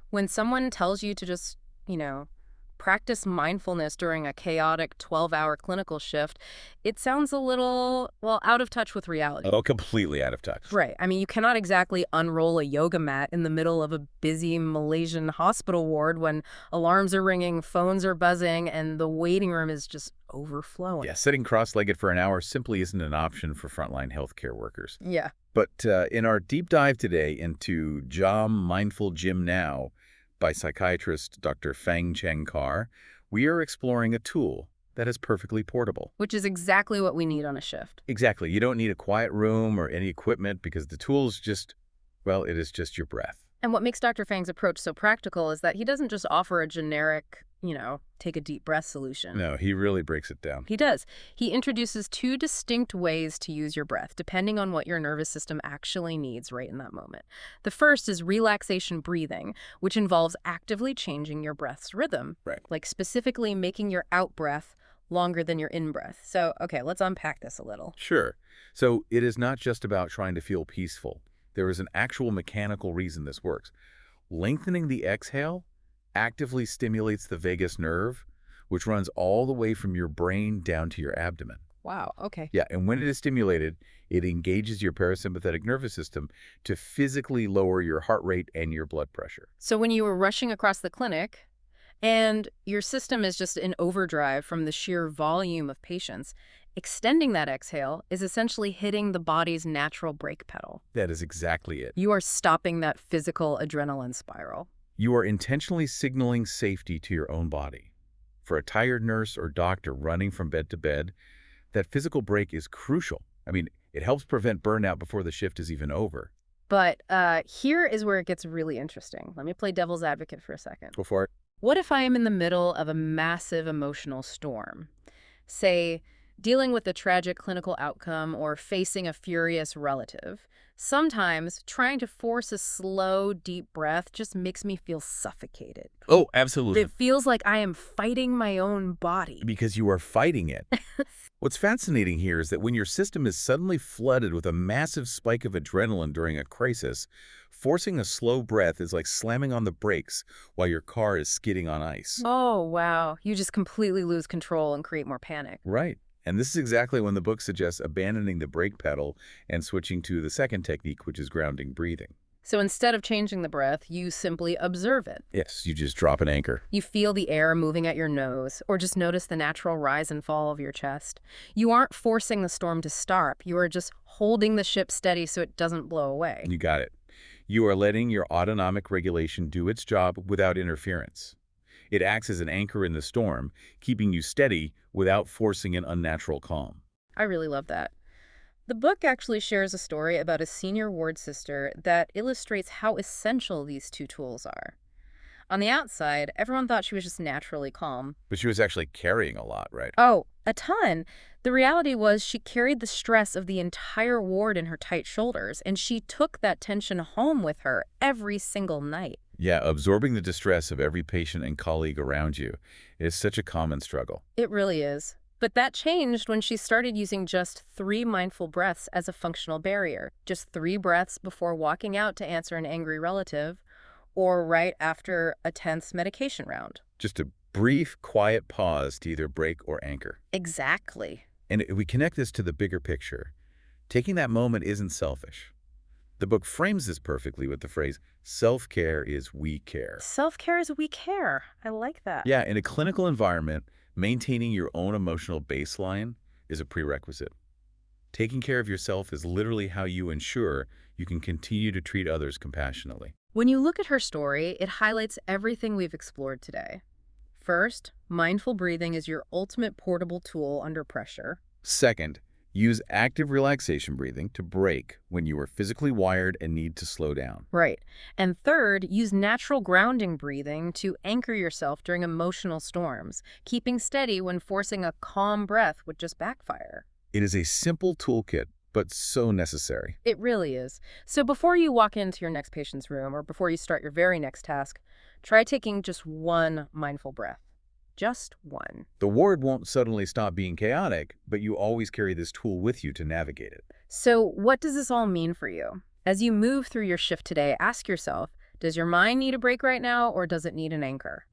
When someone tells you to just, you know, practice mindfulness during a chaotic 12-hour clinical shift, it sounds a little, well, out of touch with reality. Oh, completely out of touch. Right. I mean, you cannot exactly unroll a yoga mat in the middle of a busy Malaysian hospital ward when alarms are ringing, phones are buzzing, and the waiting room is just overflowing. Yeah, sitting cross-legged for an hour simply isn't an option for frontline healthcare workers. Yeah. But in our deep dive today into JAM Mindful Gym Now by psychiatrist Dr. Fang Cheng Kar, we are exploring a tool that is perfectly portable. Which is exactly what we need on a shift. Exactly. You don't need a quiet room or any equipment because the tool's just, well, it is just your breath. And what makes Dr. Fang's approach so practical is that he doesn't just offer a generic, take a deep breath solution. No, he really breaks it down. He does. He introduces two distinct ways to use your breath, depending on what your nervous system actually needs right in that moment. The first is relaxation breathing, which involves actively changing your breath's rhythm. Right. Like specifically making your out-breath longer than your in-breath. So, okay, let's unpack this a little. Sure. So it is not just about trying to feel peaceful. There is an actual mechanical reason this works. Lengthening the exhale actively stimulates the vagus nerve, which runs all the way from your brain down to your abdomen. Wow, okay. Yeah, and when it is stimulated, it engages your parasympathetic nervous system to physically lower your heart rate and your blood pressure. So when you were rushing across the clinic and your system is just in overdrive from the sheer volume of patients, extending that exhale is essentially hitting the body's natural brake pedal. That is exactly it. You are stopping that physical adrenaline spiral. You are intentionally signaling safety to your own body. For a tired nurse or doctor running from bed to bed, that physical break is crucial. I mean, it helps prevent burnout before the shift is even over. But here is where it gets really interesting. Let me play devil's advocate for a second. Go for it. What if I am in the middle of a massive emotional storm? Say, dealing with a tragic clinical outcome or facing a furious relative. Sometimes trying to force a slow, deep breath just makes me feel suffocated. Oh, absolutely. It feels like I am fighting my own body. Because you are fighting it. What's fascinating here is that when your system is suddenly flooded with a massive spike of adrenaline during a crisis, forcing a slow breath is like slamming on the brakes while your car is skidding on ice. Oh, wow. You just completely lose control and create more panic. Right. And this is exactly when the book suggests abandoning the brake pedal and switching to the second technique, which is grounding breathing. So instead of changing the breath, you simply observe it. Yes, you just drop an anchor. You feel the air moving at your nose, or just notice the natural rise and fall of your chest. You aren't forcing the storm to stop. You are just holding the ship steady so it doesn't blow away. You got it. You are letting your autonomic regulation do its job without interference. It acts as an anchor in the storm, keeping you steady without forcing an unnatural calm. I really love that. The book actually shares a story about a senior ward sister that illustrates how essential these two tools are. On the outside, everyone thought she was just naturally calm. But she was actually carrying a lot, right? Oh, a ton. The reality was she carried the stress of the entire ward in her tight shoulders, and she took that tension home with her every single night. Yeah, absorbing the distress of every patient and colleague around you is such a common struggle. It really is. But that changed when she started using just 3 mindful breaths as a functional barrier. Just 3 breaths before walking out to answer an angry relative, or right after a tense medication round. Just a brief, quiet pause to either break or anchor. Exactly. And if we connect this to the bigger picture, taking that moment isn't selfish. The book frames this perfectly with the phrase, self-care is we care. Self-care is we care. I like that. Yeah, in a clinical environment, maintaining your own emotional baseline is a prerequisite. Taking care of yourself is literally how you ensure you can continue to treat others compassionately. When you look at her story, it highlights everything we've explored today. First, mindful breathing is your ultimate portable tool under pressure. Second, use active relaxation breathing to break when you are physically wired and need to slow down. Right. And third, use natural grounding breathing to anchor yourself during emotional storms. Keeping steady when forcing a calm breath would just backfire. It is a simple toolkit, but so necessary. It really is. So before you walk into your next patient's room or before you start your very next task, try taking just one mindful breath. Just one. The ward won't suddenly stop being chaotic, but you always carry this tool with you to navigate it. So what does this all mean for you? As you move through your shift today, ask yourself, Does your mind need a break right now, or does it need an anchor?